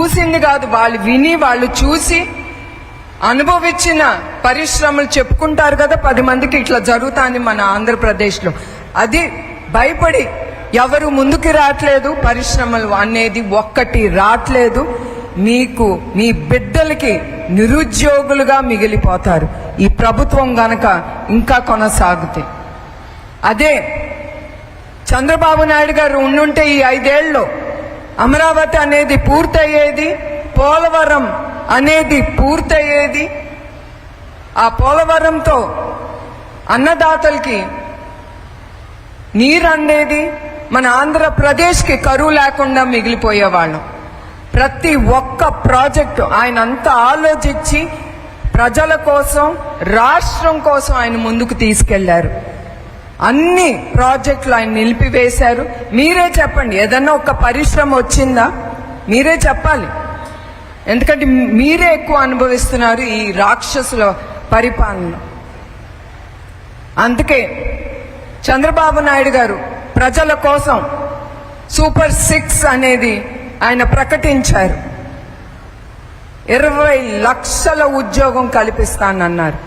చూసింది కాదు, వాళ్ళు విని వాళ్ళు చూసి అనుభవించిన పరిశ్రమలు చెప్పుకుంటారు కదా 10 మందికి ఇట్లా జరుగుతుంది మన ఆంధ్రప్రదేశ్లో. అది భయపడి ఎవరు ముందుకు రావట్లేదు. పరిశ్రమలు అనేది ఒక్కటి రావట్లేదు. మీకు మీ బిడ్డలకి నిరుద్యోగులుగా మిగిలిపోతారు ఈ ప్రభుత్వం గనక ఇంకా కొనసాగితే. అదే చంద్రబాబు నాయుడు గారు ఉండుంటే ఈ 5 ఏళ్ళలో అమరావతి అనేది పూర్తయ్యేది, పోలవరం అనేది పూర్తయ్యేది. ఆ పోలవరంతో అన్నదాతలకి నీరు అందేది, మన ఆంధ్రప్రదేశ్కి కరువు లేకుండా మిగిలిపోయేవాళ్ళం. ప్రతి ఒక్క ప్రాజెక్టు ఆయన అంతా ఆలోచించి ప్రజల కోసం, రాష్ట్రం కోసం ఆయన ముందుకు తీసుకెళ్లారు. అన్ని ప్రాజెక్టులు ఆయన నిలిపివేశారు. మీరే చెప్పండి, ఏదన్నా ఒక పరిశ్రమ వచ్చిందా? మీరే చెప్పాలి. ఎందుకంటే మీరే ఎక్కువ అనుభవిస్తున్నారు ఈ రాక్షసుల పరిపాలన. అందుకే చంద్రబాబు నాయుడు గారు ప్రజల కోసం సూపర్ 6 అనేది ఆయన ప్రకటించారు. 20 లక్షల ఉద్యోగం కల్పిస్తానన్నారు.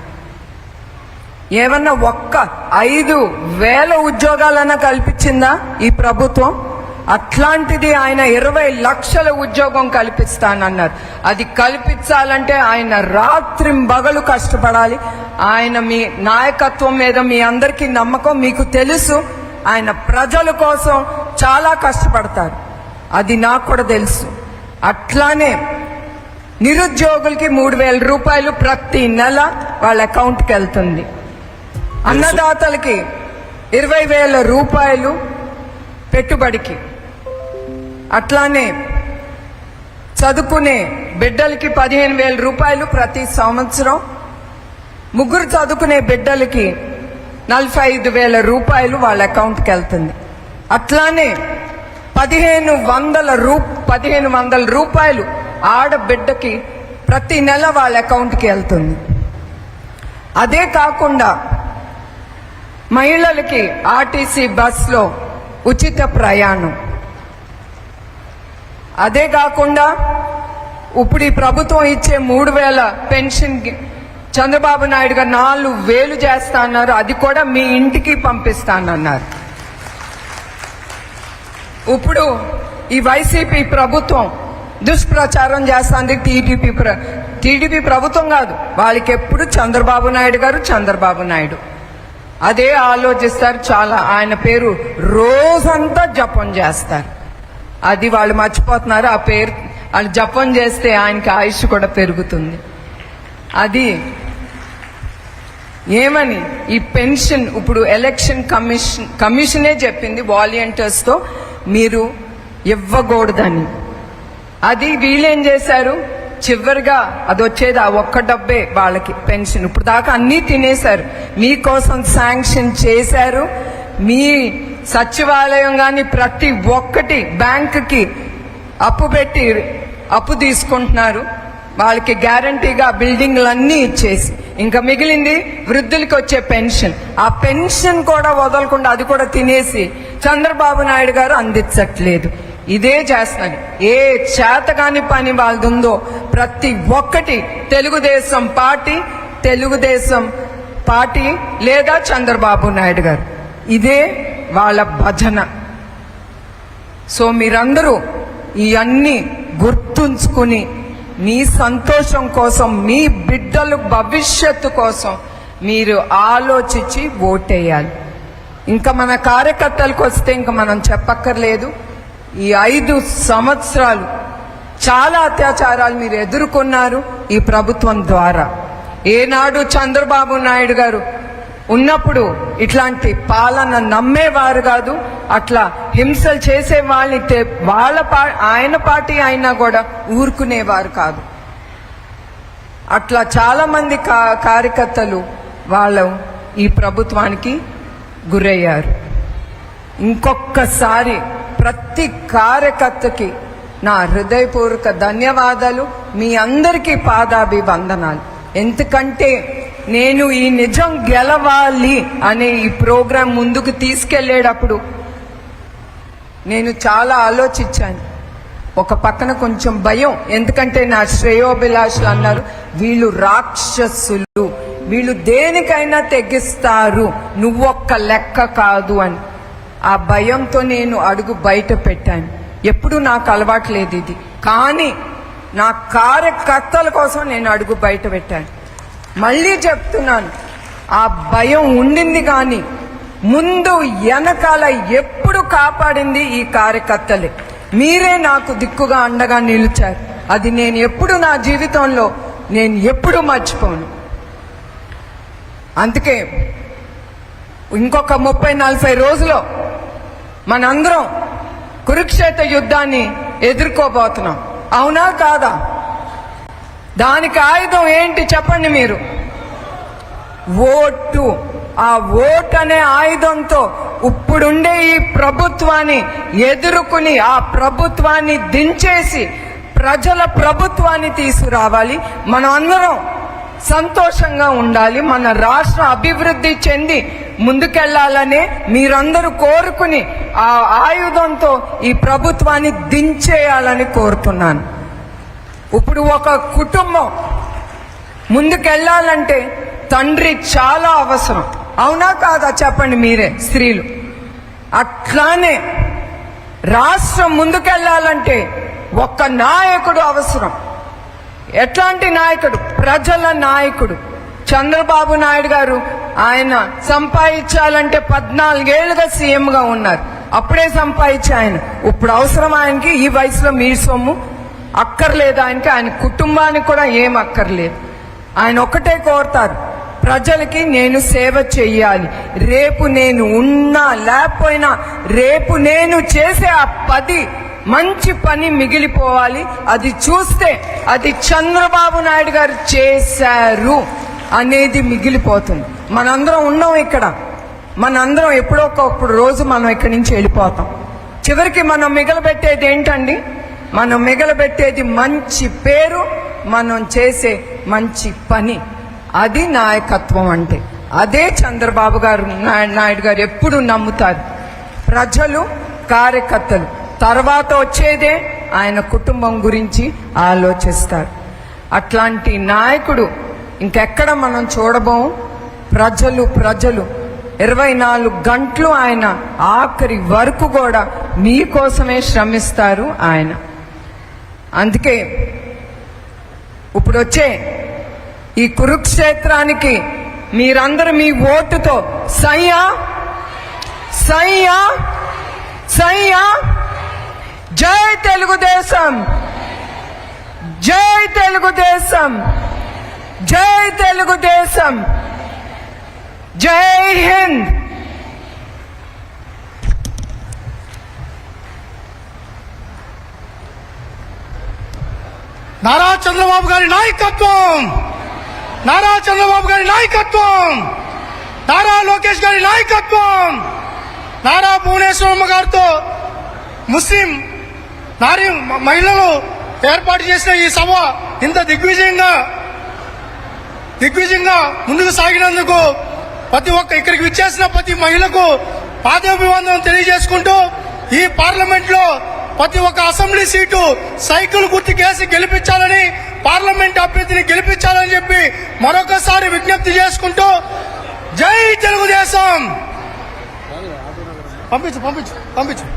ఏమన్నా ఒక్క 5,000 ఉద్యోగాలన్నా కల్పించిందా ఈ ప్రభుత్వం? అట్లాంటిది ఆయన 20 లక్షల ఉద్యోగం కల్పిస్తానన్నారు. అది కల్పించాలంటే ఆయన రాత్రింబగలు కష్టపడాలి. ఆయన మీ నాయకత్వం మీద మీ అందరికీ నమ్మకం, మీకు తెలుసు. ఆయన ప్రజల కోసం చాలా కష్టపడతారు, అది నాకు కూడా తెలుసు. అట్లానే నిరుద్యోగులకి 3,000 రూపాయలు ప్రతి నెల వాళ్ళ అకౌంట్కి వెళ్తుంది. అన్నదాతలకి 20,000 రూపాయలు పెట్టుబడికి. అట్లానే చదువుకునే బిడ్డలకి 15,000 రూపాయలు ప్రతి సంవత్సరం. ముగ్గురు చదువుకునే బిడ్డలకి 45,000 రూపాయలు వాళ్ళ అకౌంట్కి వెళ్తుంది. అట్లానే 1,500 రూపాయలు ఆడబిడ్డకి ప్రతి నెల వాళ్ళ అకౌంట్కి వెళ్తుంది. అదే కాకుండా మహిళలకి ఆర్టీసీ బస్లో ఉచిత ప్రయాణం. అదే కాకుండా ఇప్పుడు ఈ ప్రభుత్వం ఇచ్చే 3,000 పెన్షన్ చంద్రబాబు నాయుడు గారు 4,000 చేస్తా అన్నారు. అది కూడా మీ ఇంటికి పంపిస్తానన్నారు. ఇప్పుడు ఈ వైసీపీ ప్రభుత్వం దుష్ప్రచారం చేస్తుంది. టీడీపీ ప్రభుత్వం కాదు, వాళ్ళకి ఎప్పుడు చంద్రబాబు నాయుడు అదే ఆలోచిస్తారు. చాలా ఆయన పేరు రోజంతా జపం చేస్తారు. అది వాళ్ళు మర్చిపోతున్నారు. ఆ పేరు వాళ్ళు జపం చేస్తే ఆయనకి ఆయుష్ కూడా పెరుగుతుంది. అది ఏమని ఈ పెన్షన్ ఇప్పుడు ఎలక్షన్ కమిషనే చెప్పింది వాలంటీర్స్తో మీరు ఇవ్వకూడదని. అది వీళ్ళేం చేశారు, చివరిగా అది వచ్చేది ఆ ఒక్క డబ్బే వాళ్ళకి పెన్షన్. ఇప్పుడు దాకా అన్నీ తినేశారు. మీకోసం శాంక్షన్ చేశారు. మీ సచివాలయం కానీ ప్రతి ఒక్కటి బ్యాంకుకి అప్పు తీసుకుంటున్నారు. వాళ్ళకి గ్యారంటీగా బిల్డింగ్లన్నీ ఇచ్చేసి ఇంకా మిగిలింది వృద్ధులకి వచ్చే పెన్షన్. ఆ పెన్షన్ కూడా వదలకుండా అది కూడా తినేసి చంద్రబాబు నాయుడు గారు అందించట్లేదు. ఇదే చేస్తున్నారు. ఏ చేతగాని పని వాళ్ళదుందో ప్రతి ఒక్కటి తెలుగుదేశం పార్టీ లేదా చంద్రబాబు నాయుడు గారు, ఇదే వాళ్ళ భజన. సో మీరందరూ ఇవన్నీ గుర్తుంచుకుని మీ సంతోషం కోసం, మీ బిడ్డల భవిష్యత్తు కోసం మీరు ఆలోచించి ఓటేయాలి. ఇంకా మన కార్యకర్తలకు వస్తే ఇంకా మనం చెప్పక్కర్లేదు. ఈ 5 సంవత్సరాలు చాలా అత్యాచారాలు మీరు ఎదుర్కొన్నారు ఈ ప్రభుత్వం ద్వారా. ఏనాడు చంద్రబాబు నాయుడు గారు ఉన్నప్పుడు ఇట్లాంటి పాలన నమ్మేవారు కాదు. అట్లా హింసలు చేసే వాళ్ళని ఆయన పార్టీ అయినా కూడా ఊరుకునేవారు కాదు. అట్లా చాలా మంది కార్యకర్తలు వాళ్ళు ఈ ప్రభుత్వానికి గురయ్యారు. ఇంకొక్కసారి ప్రతి కార్యకర్తకి నా హృదయపూర్వక ధన్యవాదాలు. మీ అందరికీ పాదాభివందనాలు. ఎందుకంటే నేను ఈ నిజం గెలవాలి అనే ఈ ప్రోగ్రాం ముందుకు తీసుకెళ్లేటప్పుడు నేను చాలా ఆలోచించాను. ఒక పక్కన కొంచెం భయం, ఎందుకంటే నా శ్రేయోభిలాషులు అన్నారు వీళ్ళు రాక్షసులు, వీళ్ళు దేనికైనా తెగిస్తారు, నువ్వొక్క లెక్క కాదు అని. ఆ భయంతో నేను అడుగు బయట పెట్టాను. ఎప్పుడు నాకు అలవాటు లేదు ఇది, కానీ నా కార్యకర్తల కోసం నేను అడుగు బయట పెట్టాను. మళ్ళీ చెప్తున్నాను, ఆ భయం ఉండింది కానీ ముందు వెనకాల ఎప్పుడు కాపాడింది ఈ కార్యకర్తలే. మీరే నాకు దిక్కుగా అండగా నిలిచారు. అది నేను ఎప్పుడు నా జీవితంలో నేను ఎప్పుడు మర్చిపోను. అందుకే ఇంకొక 30-40 రోజుల్లో మనందరం కురుక్షేత్ర యుద్ధాన్ని ఎదుర్కోబోతున్నాం. అవునా కాదా? దానికి ఆయుధం ఏంటి చెప్పండి మీరు? ఓటు. ఆ ఓటు అనే ఆయుధంతో ఇప్పుడుండే ఈ ప్రభుత్వాన్ని ఎదుర్కొని ఆ ప్రభుత్వాన్ని దించేసి ప్రజల ప్రభుత్వాన్ని తీసుకురావాలి. మనం అందరం సంతోషంగా ఉండాలి. మన రాష్ట్రం అభివృద్ధి చెంది ముందుకెళ్లాలనే మీరందరూ కోరుకుని ఆ ఆయుధంతో ఈ ప్రభుత్వాన్ని దించేయాలని కోరుతున్నాను. ఇప్పుడు ఒక కుటుంబం ముందుకెళ్లాలంటే తండ్రి చాలా అవసరం. అవునా కాదా చెప్పండి మీరే స్త్రీలు? అట్లానే రాష్ట్రం ముందుకెళ్లాలంటే ఒక్క నాయకుడు అవసరం. ఎట్లాంటి నాయకుడు? ప్రజల నాయకుడు. చంద్రబాబు నాయుడు గారు ఆయన సంపాదించాలంటే 14 ఏళ్లుగా సీఎంగా ఉన్నారు. అప్పుడే సంపాదించి ఆయన ఇప్పుడు అవసరం ఆయనకి ఈ వయసులో మీ సొమ్ము అక్కర్లేదు ఆయనకి, ఆయన కుటుంబానికి కూడా ఏం అక్కర్లేదు. ఆయన ఒక్కటే కోరుతారు, ప్రజలకి నేను సేవ చెయ్యాలి. రేపు నేను ఉన్నా లేకపోయినా రేపు నేను చేసే ఆ 10 మంచి పని మిగిలిపోవాలి. అది చూస్తే అది చంద్రబాబు నాయుడు గారు చేశారు అనేది మిగిలిపోతుంది. మనందరం ఉన్నాం ఇక్కడ, మనందరం ఎప్పుడో ఒకప్పుడు రోజు మనం ఇక్కడి నుంచి వెళ్ళిపోతాం. చివరికి మనం మిగలబెట్టేది ఏంటండి? మనం మిగలబెట్టేది మంచి పేరు, మనం చేసే మంచి పని. అది నాయకత్వం అంటే. అదే చంద్రబాబు గారు నాయుడు గారు ఎప్పుడు నమ్ముతారు. ప్రజలు, కార్యకర్తలు, తర్వాత వచ్చేదే ఆయన కుటుంబం గురించి ఆలోచిస్తారు. అట్లాంటి నాయకుడు ఇంకెక్కడ మనం చూడబోం. ప్రజలు 24 గంటలు ఆయన ఆఖరి వరకు కూడా మీకోసమే శ్రమిస్తారు ఆయన. అందుకే ఇప్పుడు వచ్చే ఈ కురుక్షేత్రానికి మీరందరూ మీ ఓటుతో సయ్యా సయ్యా సయ్యా. జై తెలుగుదేశం, జై తెలుగుదేశం, జై తెలుగుదేశం, జై హింద్. నారా చంద్రబాబు గారి నాయకత్వం, నారా చంద్రబాబు గారి నాయకత్వం, నారా లోకేష్ గారి నాయకత్వం, నారా భువనేశ్వరమ్మ గారితో ముస్లిం నారీ మహిళలు ఏర్పాటు చేసిన ఈ సభ ఇంత దిగ్విజయంగా ముందుకు సాగినందుకు ప్రతి ఒక్క ఇక్కడికి విచ్చేసిన ప్రతి మహిళకు పాదాభివందనం తెలియజేసుకుంటూ ఈ పార్లమెంట్ లో ప్రతి ఒక్క అసెంబ్లీ సీటు సైకిల్ గుర్తుకేసి గెలిపించాలని, పార్లమెంట్ అభ్యర్థిని గెలిపించాలని చెప్పి మరొకసారి విజ్ఞప్తి చేసుకుంటూ జై తెలుగుదేశం. పంపించు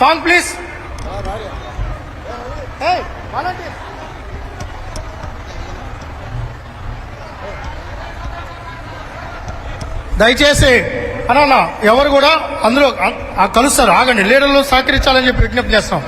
సాంగ్ ప్లీజ్. దయచేసి అన్న ఎవరు కూడా అందులో కలుస్తారు, ఆగండి. లీడర్లు సహకరించాలని చెప్పి విజ్ఞప్తి చేస్తాం.